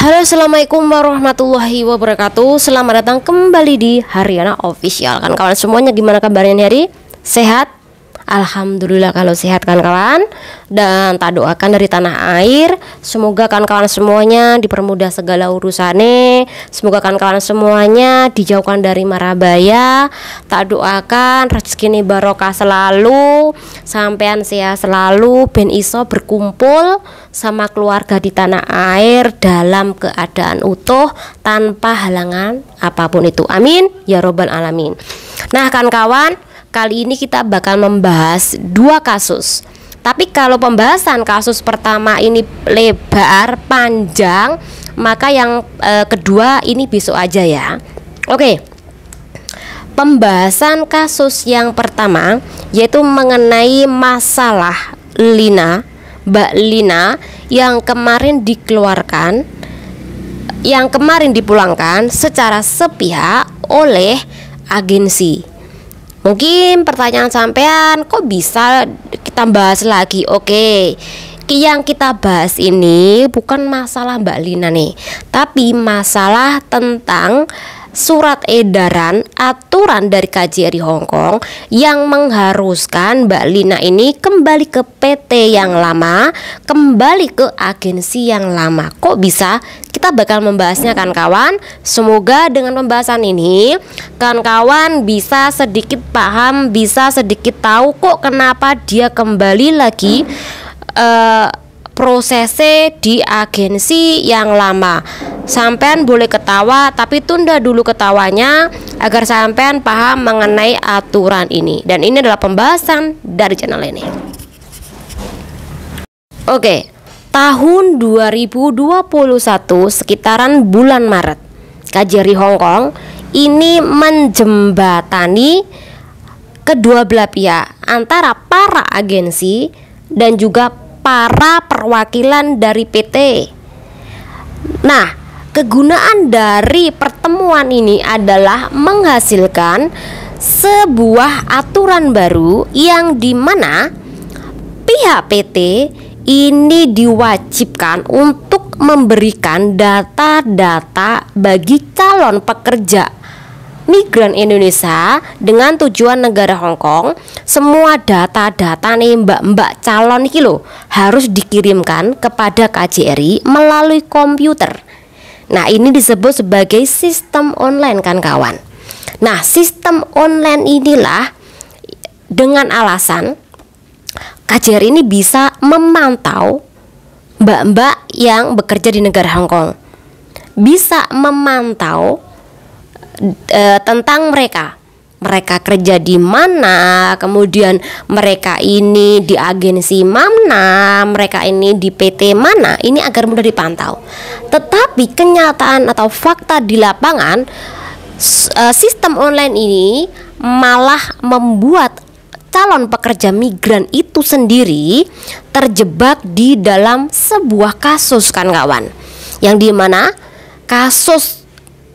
Halo, assalamualaikum warahmatullahi wabarakatuh. Selamat datang kembali di Haryana Official. Kan kawan semuanya, gimana kabarnya nih hari? Sehat? Alhamdulillah kalau sehat kan kawan. Dan tak doakan dari tanah air, semoga kawan-kawan semuanya dipermudah segala urusannya. Semoga kawan-kawan semuanya dijauhkan dari mara bahaya. Tak doakan rezeki ini barokah selalu, sampean sehat selalu, ben iso berkumpul sama keluarga di tanah air dalam keadaan utuh tanpa halangan apapun itu. Amin ya robbal alamin. Nah kan kawan, kali ini kita bakal membahas dua kasus. Tapi kalau pembahasan kasus pertama ini lebar, panjang, maka yang kedua ini besok aja ya. Oke. Pembahasan kasus yang pertama yaitu mengenai masalah Mbak Lina yang kemarin dipulangkan secara sepihak oleh agensi. Mungkin pertanyaan sampean, kok bisa kita bahas lagi? Oke, yang kita bahas ini bukan masalah Mbak Lina nih, tapi masalah tentang surat edaran aturan dari KJRI Hongkong yang mengharuskan Mbak Lina ini kembali ke PT yang lama, kembali ke agensi yang lama. Kok bisa? Kita bakal membahasnya kan kawan. Semoga dengan pembahasan ini kawan-kawan bisa sedikit paham, bisa sedikit tahu kok kenapa dia kembali lagi prosesnya di agensi yang lama. Sampean boleh ketawa, tapi tunda dulu ketawanya agar sampean paham mengenai aturan ini. Dan ini adalah pembahasan dari channel ini. Oke, tahun 2021 sekitaran bulan Maret, KJRI Hongkong ini menjembatani kedua belah pihak antara para agensi dan juga para perwakilan dari PT. Nah, kegunaan dari pertemuan ini adalah menghasilkan sebuah aturan baru yang dimana pihak PT ini diwajibkan untuk memberikan data-data bagi calon pekerja migran Indonesia dengan tujuan negara Hongkong. Semua data-data nih mbak-mbak calon ini loh harus dikirimkan kepada KJRI melalui komputer. Nah, ini disebut sebagai sistem online kan kawan. Nah, sistem online inilah dengan alasan KJRI ini bisa memantau mbak-mbak yang bekerja di negara Hongkong, bisa memantau tentang mereka kerja di mana, kemudian mereka ini di agensi mana, mereka ini di PT mana, ini agar mudah dipantau. Tetapi kenyataan atau fakta di lapangan, sistem online ini malah membuat calon pekerja migran itu sendiri terjebak di dalam sebuah kasus kan kawan, yang dimana kasus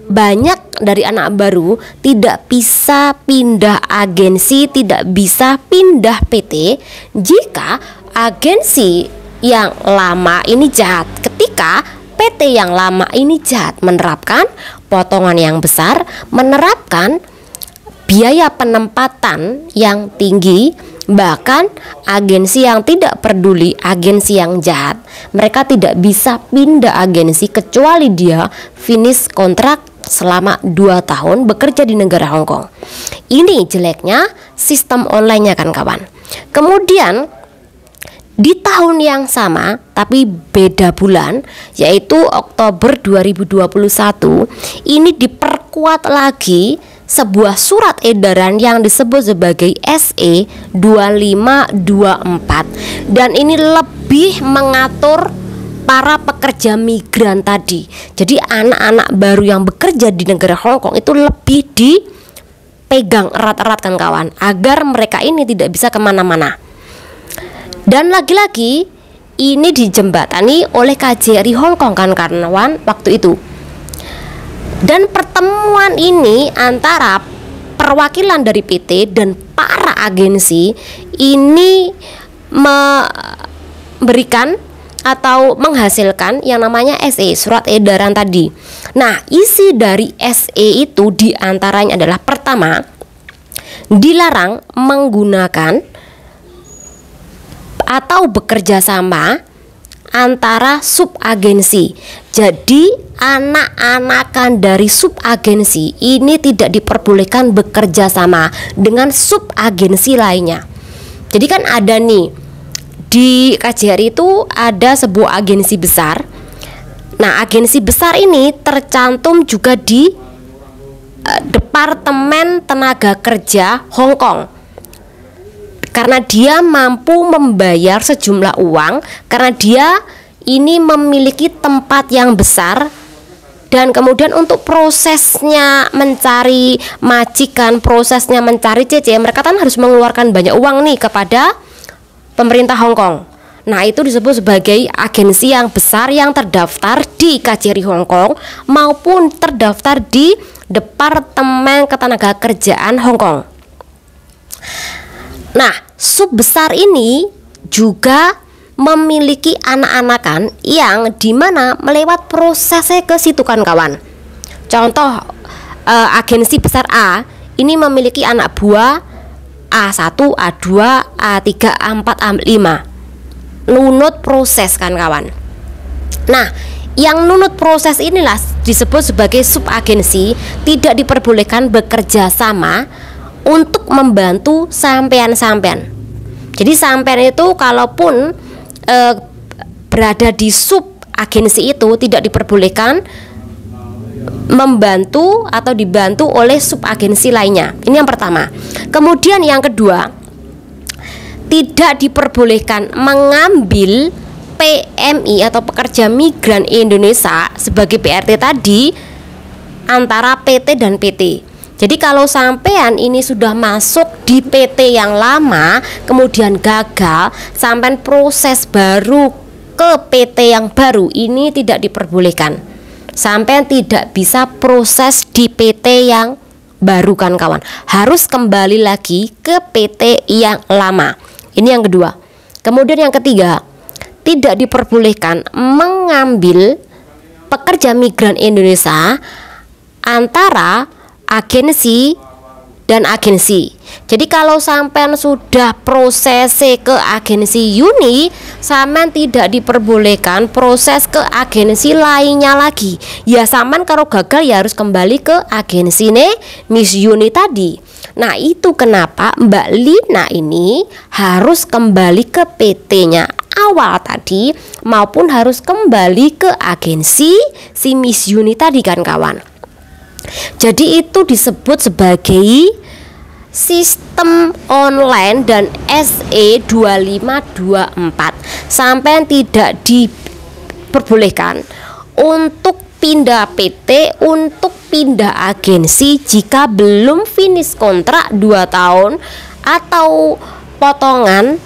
banyak dari anak baru tidak bisa pindah agensi, tidak bisa pindah PT jika agensi yang lama ini jahat, ketika PT yang lama ini jahat, menerapkan potongan yang besar, menerapkan biaya penempatan yang tinggi. Bahkan agensi yang tidak peduli, agensi yang jahat, mereka tidak bisa pindah agensi kecuali dia finish kontrak selama 2 tahun bekerja di negara Hongkong. Ini jeleknya sistem online-nya kan kawan. Kemudian di tahun yang sama tapi beda bulan, yaitu Oktober 2021, ini diperkuat lagi sebuah surat edaran yang disebut sebagai SE 2524, dan ini lebih mengatur para pekerja migran tadi. Jadi anak-anak baru yang bekerja di negara Hongkong itu lebih dipegang erat-erat kan kawan, agar mereka ini tidak bisa kemana-mana. Dan lagi-lagi ini dijembatani oleh KJRI Hongkong kan kawan waktu itu. Dan pertemuan ini antara perwakilan dari PT dan para agensi ini memberikan atau menghasilkan yang namanya SE, surat edaran tadi. Nah, isi dari SE itu diantaranya adalah pertama, dilarang menggunakan atau bekerja sama antara subagensi. Jadi anak-anakan dari subagensi ini tidak diperbolehkan bekerja sama dengan subagensi lainnya. Jadi kan ada nih di KJRI itu ada sebuah agensi besar. Nah, agensi besar ini tercantum juga di Departemen Tenaga Kerja Hong Kong. Karena dia mampu membayar sejumlah uang, karena dia ini memiliki tempat yang besar. Dan kemudian untuk prosesnya mencari majikan, prosesnya mencari CC, mereka kan harus mengeluarkan banyak uang nih kepada pemerintah Hong Kong. Nah, itu disebut sebagai agensi yang besar yang terdaftar di KJRI Hong Kong maupun terdaftar di Departemen Ketenagakerjaan Hong Kong. Nah, sub besar ini juga memiliki anak-anakan yang dimana melewat prosesnya ke situ kan kawan. Contoh agensi besar A ini memiliki anak buah A1, A2, A3, A4, A5. Nunut proses kan kawan. Nah, yang nunut proses inilah disebut sebagai subagensi, tidak diperbolehkan bekerja sama untuk membantu sampean-sampean. Jadi sampean itu kalaupun berada di subagensi itu tidak diperbolehkan membantu atau dibantu oleh subagensi lainnya. Ini yang pertama. Kemudian yang kedua, tidak diperbolehkan mengambil PMI atau pekerja migran Indonesia sebagai PRT tadi antara PT dan PT. Jadi kalau sampean ini sudah masuk di PT yang lama, kemudian gagal, sampean proses baru ke PT yang baru, ini tidak diperbolehkan. Sampean tidak bisa proses di PT yang baru kan kawan. Harus kembali lagi ke PT yang lama. Ini yang kedua. Kemudian yang ketiga, tidak diperbolehkan mengambil pekerja migran Indonesia antara agensi dan agensi. Jadi kalau sampean sudah proses ke agensi Uni, sampean tidak diperbolehkan proses ke agensi lainnya lagi. Ya sampean kalau gagal ya harus kembali ke agensi Miss Uni tadi. Nah, itu kenapa Mbak Lina ini harus kembali ke PT-nya awal tadi maupun harus kembali ke agensi si Miss Uni tadi kan kawan. Jadi itu disebut sebagai sistem online dan SE 2524. Sampai tidak diperbolehkan untuk pindah PT, untuk pindah agensi jika belum finish kontrak 2 tahun atau potongan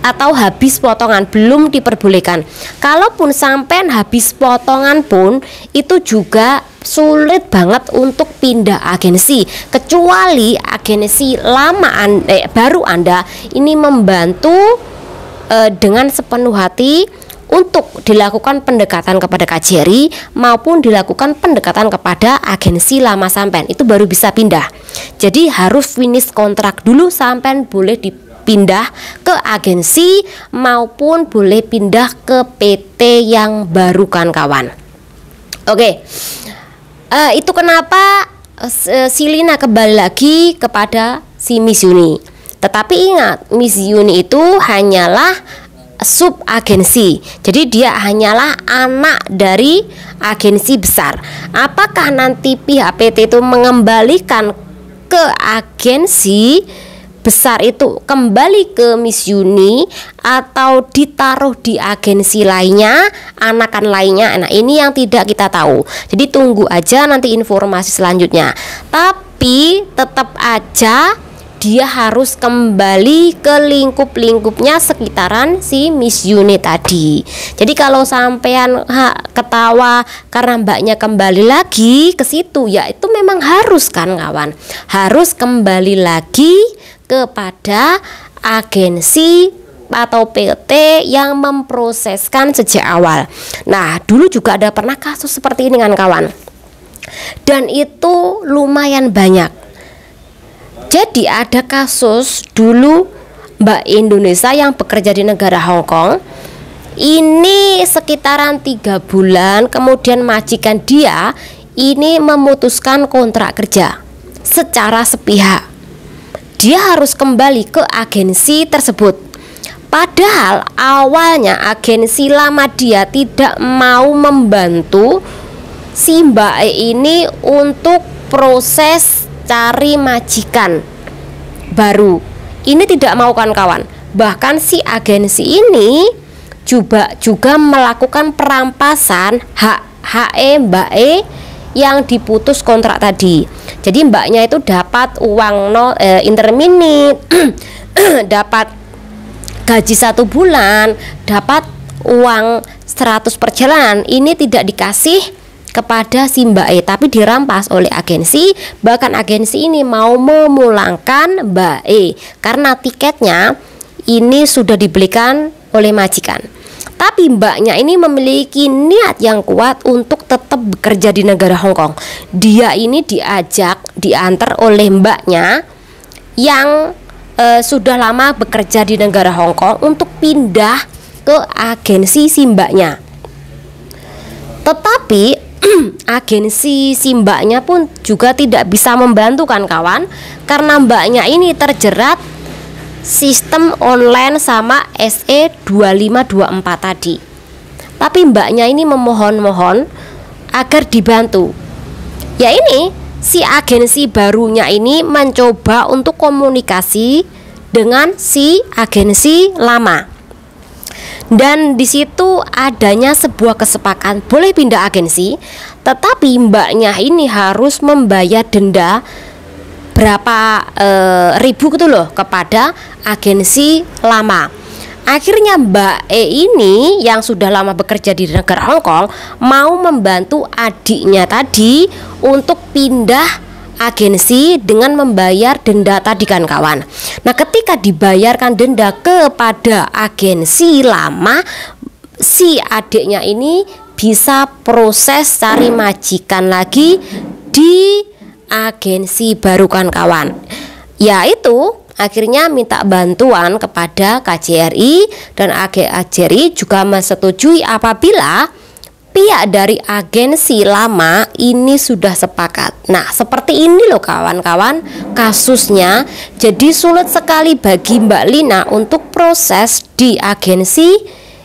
atau habis potongan, belum diperbolehkan. Kalaupun sampai habis potongan pun itu juga sulit banget untuk pindah agensi, kecuali agensi lama baru Anda ini membantu dengan sepenuh hati untuk dilakukan pendekatan kepada KJRI maupun dilakukan pendekatan kepada agensi lama sampean, itu baru bisa pindah. Jadi harus finish kontrak dulu sampean boleh dipindah ke agensi maupun boleh pindah ke PT yang baru kan kawan. Oke. Itu kenapa si Lina kembali lagi kepada si Miss Uni. Tetapi ingat, Miss Uni itu hanyalah sub agensi. Jadi dia hanyalah anak dari agensi besar. Apakah nanti pihak PT itu mengembalikan ke agensi besar itu kembali ke Miss Uni atau ditaruh di agensi lainnya, anakan lainnya? Nah, ini yang tidak kita tahu. Jadi tunggu aja nanti informasi selanjutnya. Tapi tetap aja dia harus kembali ke lingkup-lingkupnya sekitaran si Miss Uni tadi. Jadi kalau sampean ketawa karena mbaknya kembali lagi ke situ, ya itu memang harus kan kawan. Harus kembali lagi kepada agensi atau PT yang memproseskan sejak awal. Nah, dulu juga ada pernah kasus seperti ini kan kawan. Dan itu lumayan banyak. Jadi ada kasus dulu Mbak Indonesia yang bekerja di negara Hong Kong. Ini sekitaran 3 bulan, kemudian majikan dia ini memutuskan kontrak kerja secara sepihak. Dia harus kembali ke agensi tersebut. Padahal awalnya agensi lama dia tidak mau membantu si Mbak E ini untuk proses cari majikan baru. Ini tidak mau kan kawan. Bahkan si agensi ini juga melakukan perampasan hak Mbak E yang diputus kontrak tadi. Jadi mbaknya itu dapat uang interminit, dapat gaji 1 bulan, dapat uang 100 perjalanan. Ini tidak dikasih kepada si Mbak E, tapi dirampas oleh agensi. Bahkan agensi ini mau memulangkan Mbak E karena tiketnya ini sudah dibelikan oleh majikan. Tapi mbaknya ini memiliki niat yang kuat untuk tetap bekerja di negara Hong Kong. Dia ini diantar oleh mbaknya yang sudah lama bekerja di negara Hong Kong untuk pindah ke agensi si mbaknya. Tetapi agensi si mbaknya pun juga tidak bisa membantu kan kawan, karena mbaknya ini terjerat sistem online sama SE 2524 tadi. Tapi mbaknya ini memohon-mohon agar dibantu. Ya ini si agensi barunya ini mencoba untuk komunikasi dengan si agensi lama. Dan di situ adanya sebuah kesepakatan boleh pindah agensi, tetapi mbaknya ini harus membayar denda berapa ribu gitu loh kepada agensi lama. Akhirnya Mbak E ini yang sudah lama bekerja di negara Hong Kong mau membantu adiknya tadi untuk pindah agensi dengan membayar denda tadi kan kawan. Nah, ketika dibayarkan denda kepada agensi lama, si adiknya ini bisa proses cari majikan lagi di agensi baru kan kawan. Yaitu akhirnya minta bantuan kepada KJRI, dan KJRI juga menyetujui apabila pihak dari agensi lama ini sudah sepakat. Nah, seperti ini loh kawan-kawan kasusnya. Jadi sulit sekali bagi Mbak Lina untuk proses di agensi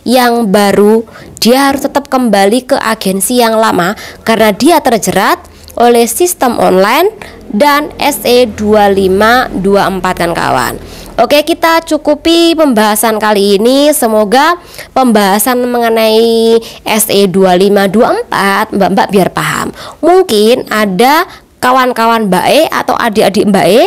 yang baru. Dia harus tetap kembali ke agensi yang lama karena dia terjerat oleh sistem online dan SE 2524 kan kawan. Oke, kita cukupi pembahasan kali ini. Semoga pembahasan mengenai SE 2524 Mbak-mbak biar paham. Mungkin ada kawan-kawan Mbak E atau adik-adik Mbak E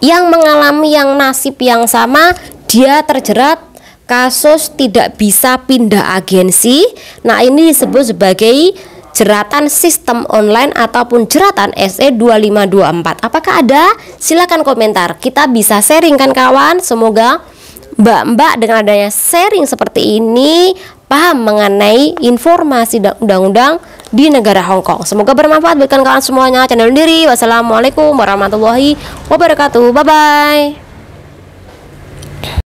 yang mengalami yang nasib yang sama. Dia terjerat kasus tidak bisa pindah agensi. Nah, ini disebut sebagai jeratan sistem online ataupun jeratan SE 2524. Apakah ada? Silakan komentar. Kita bisa sharing kan kawan. Semoga mbak-mbak dengan adanya sharing seperti ini paham mengenai informasi undang-undang di negara Hong Kong. Semoga bermanfaat bagi kawan semuanya. Channel diri. Wassalamualaikum warahmatullahi wabarakatuh. Bye bye.